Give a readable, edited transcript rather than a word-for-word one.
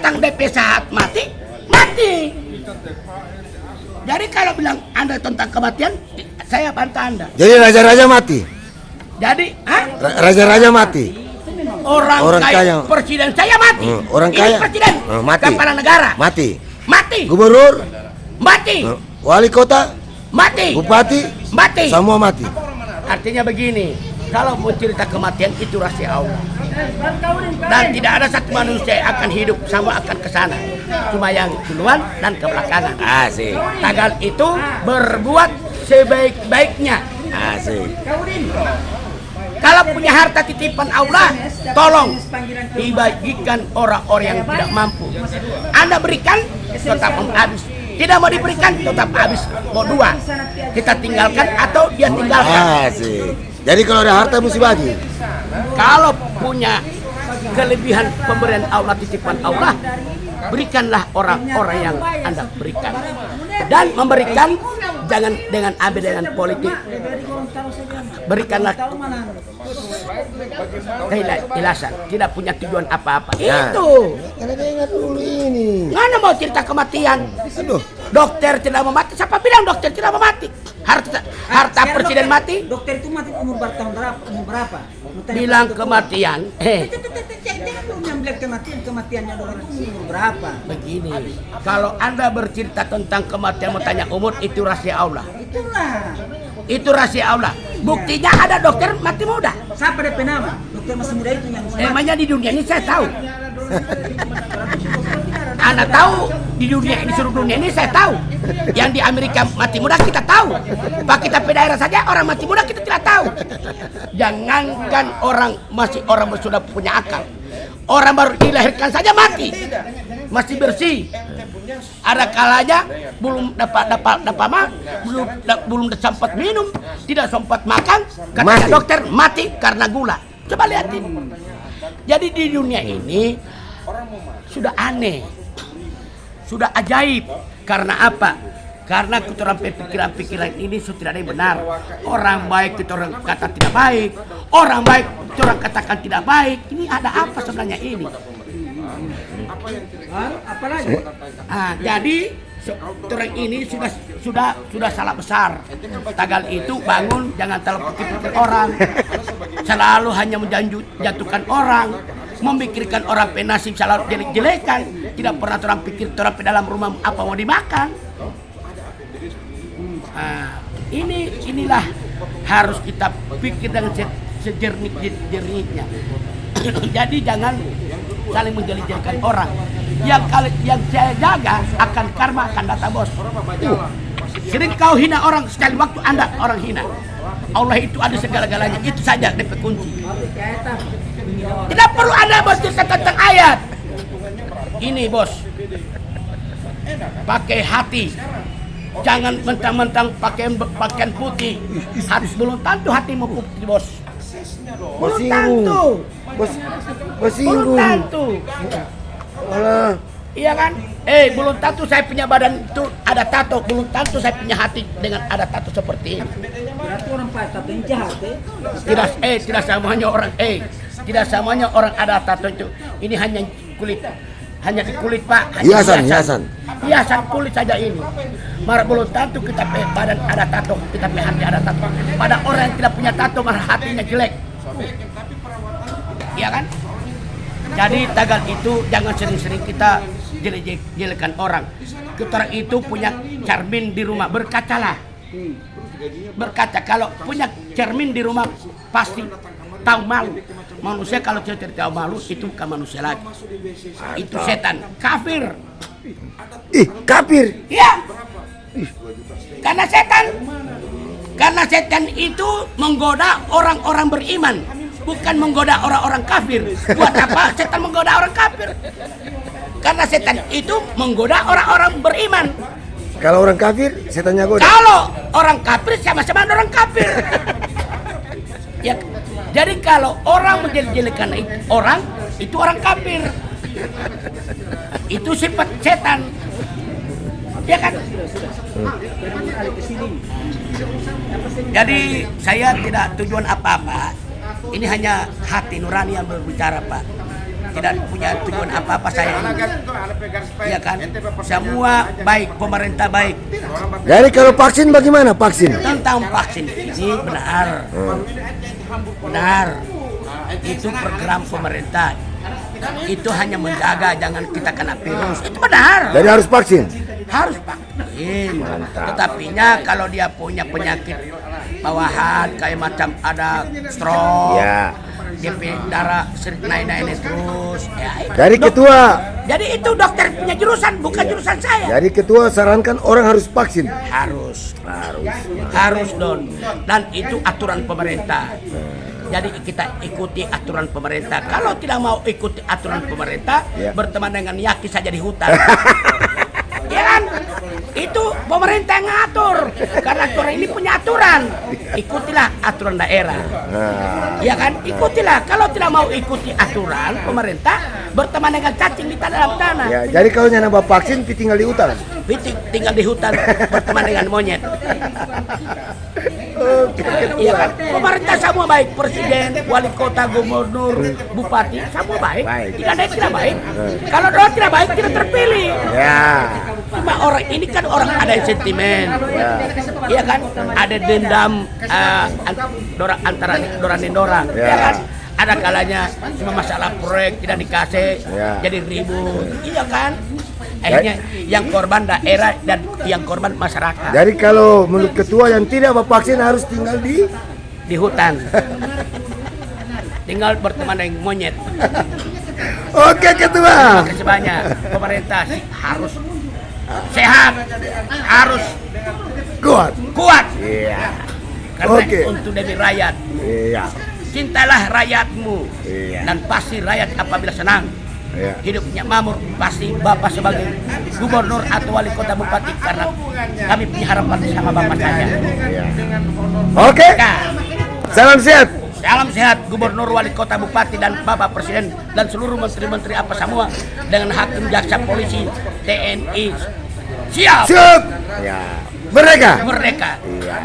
orang DP saat mati, mati. Jadi kalau bilang Anda tentang kematian, saya bantah Anda. Jadi raja-raja mati. Jadi, Raja-raja mati. Orang kaya, presiden saya mati. Orang ini kaya presiden, mati. kepala negara Mati. mati. Gubernur Mati. Wali kota Mati. Bupati Mati. semua mati. Artinya begini, kalau mau cerita kematian itu rahasia Allah. Dan tidak ada satu manusia yang akan hidup sama akan ke sana. Cuma yang duluan dan ke belakangan. Asik. Tagal itu berbuat sebaik-baiknya. Asik. Kalau punya harta titipan Allah, tolong dibagikan orang-orang yang tidak mampu. Anda berikan, tetap habis. Tidak mau diberikan, tetap habis. Mau dua, kita tinggalkan atau dia tinggalkan. Asik. Jadi kalau ada harta mesti bagi. Kalau punya kelebihan pemberian Allah, titipan Allah, berikanlah orang-orang yang Anda berikan. Dan memberikan jangan dengan ambil dengan politik. Berikanlah ilasan, tidak punya tujuan apa-apa. Nah, itu. Karena dia ingat dulu ini. Mana mau cerita kematian? Aduh. Dokter tidak mau mati. Siapa bilang dokter tidak mau mati? Harta presiden dokter, mati? Dokter itu mati umur berapa? Umur berapa? Bilang kematian. Jangan bilang kematiannya orang itu umur berapa? Begini, kalau Anda bercerita tentang kematian mau tanya umur, itu rahasia Allah. Itulah. Itu rahasia Allah. Buktinya ada dokter mati muda. Siapa DP nama? Dokter masih muda itu yang Emangnya di dunia ini saya tahu. Anda tahu di dunia ini, seluruh dunia ini saya tahu. Yang di Amerika mati muda kita tahu. Pak kita di daerah saja orang mati muda kita tidak tahu. Jangankan orang sudah punya akal. Orang baru dilahirkan saja mati. Masih bersih. Ada kalanya belum belum sempat minum, tidak sempat makan, katanya mati. dokter mati karena gula. Coba lihat ini. Jadi di dunia ini sudah aneh, sudah ajaib. Karena apa? Karena kita pikiran-pikiran ini sudah tidak ada yang benar. Orang baik kita orang kata tidak baik, orang baik kita orang katakan tidak baik. Ini ada apa sebenarnya ini? Apalagi? Jadi orang ini sudah salah besar. Tagal itu bangun jangan terlalu pikir orang. Selalu hanya menjatuhkan orang, memikirkan orang penasib selalu jelek-jelekan. Tidak pernah orang pikir orang di dalam rumah apa mau dimakan. Inilah harus kita pikir dengan sejernih-jernihnya. Jadi jangan saling menjelek-jelekan orang. Yang saya jaga akan karma akan datang bos. Sering kau hina orang, sekali waktu Anda orang hina. Allah itu ada segala-galanya, itu saja DP kunci. Tidak perlu Anda bercerita tentang ayat. Ini bos, pakai hati. Jangan mentang-mentang pakaian putih. Belum tentu hatimu putih bos. Belum tentu. Belum tentu. Alah. Iya kan? Belum tentu saya punya badan itu ada tato. Belum tentu saya punya hati dengan ada tato seperti ini. Berarti orang pakai tato yang jahat Tidak semuanya orang tidak semuanya orang ada tato itu. Ini hanya kulit. Hanya di kulit Pak. Hiasan kulit saja ini. Marah belum tentu kita badan ada tato, kita hati ada tato. Pada orang yang tidak punya tato marah hatinya jelek. Iya kan? Jadi tagal itu jangan sering-sering kita jelek-jelekan orang. Kita orang itu punya cermin di rumah, berkacalah. Berkaca, kalau punya cermin di rumah pasti tahu malu. Manusia kalau tidak tahu malu itu bukan manusia lagi. Itu setan, kafir. Kafir. Iya. Karena setan itu menggoda orang-orang beriman, bukan menggoda orang-orang kafir. Buat apa setan menggoda orang kafir? Karena setan itu menggoda orang-orang beriman. Kalau orang kafir, setannya goda. Kalau orang kafir sama-sama orang kafir. Ya, jadi kalau orang menjelek-jelekan orang, itu orang kafir. Itu sifat setan. Ya kan? Jadi saya tidak tujuan apa-apa. Ini hanya hati nurani yang berbicara Pak. tidak punya tujuan apa-apa saya. Iya kan? Semua baik, pemerintah baik. Jadi kalau vaksin bagaimana vaksin? Tentang vaksin ini benar. Benar. Itu program pemerintah. Itu hanya menjaga jangan kita kena virus. Itu benar. Jadi harus vaksin. Harus vaksin. Tetapinya kalau dia punya penyakit bawahan kayak macam ada stroke, Ya. DP darah naik terus. Ya, itu. Jadi ketua. Jadi itu dokter punya jurusan, bukan jurusan saya. Jadi ketua sarankan orang harus vaksin. Harus don. Dan itu aturan pemerintah. Jadi kita ikuti aturan pemerintah. Kalau tidak mau ikuti aturan pemerintah, berteman dengan yaki saja di hutan. Ya kan? Itu pemerintah yang ngatur. Karena aturan ini punya aturan. Ikutilah aturan daerah. Ya kan? Ikutilah. Kalau tidak mau ikuti aturan pemerintah, berteman dengan cacing di dalam tanah. Ya, jadi kalau nambah vaksin tinggal di hutan. Tinggal di hutan berteman dengan monyet. Oke, Iya kan? Pemerintah semua baik, presiden, wali kota, gubernur, bupati, semua baik. Tidak ada yang tidak baik. Kalau orang tidak baik tidak terpilih. Ya. Cuma orang ini kan orang ada yang sentimen. Iya kan? Ada dendam antara dorang dan dorang. Iya kan? Ada kalanya cuma masalah proyek tidak dikasih, jadi ribut. Iya kan? Akhirnya yang korban daerah dan yang korban masyarakat. Jadi kalau menurut ketua yang tidak vaksin harus tinggal di hutan. Tinggal berteman dengan monyet. Oke ketua. Terima kasih banyak. Pemerintah harus sehat, harus kuat. Iya. Karena untuk demi rakyat. Iya. Cintalah rakyatmu. Iya. Dan pasti rakyat apabila senang. Iya. Hidupnya makmur, pasti Bapak sebagai gubernur atau wali kota bupati, karena kami punya harapan sama Bapak saja. Iya. Oke. Salam sehat. Salam sehat gubernur, wali kota, bupati, dan Bapak presiden dan seluruh menteri-menteri apa semua dengan hakim, jaksa, polisi, TNI. Siap. Ya. Merdeka. Merdeka. Iya.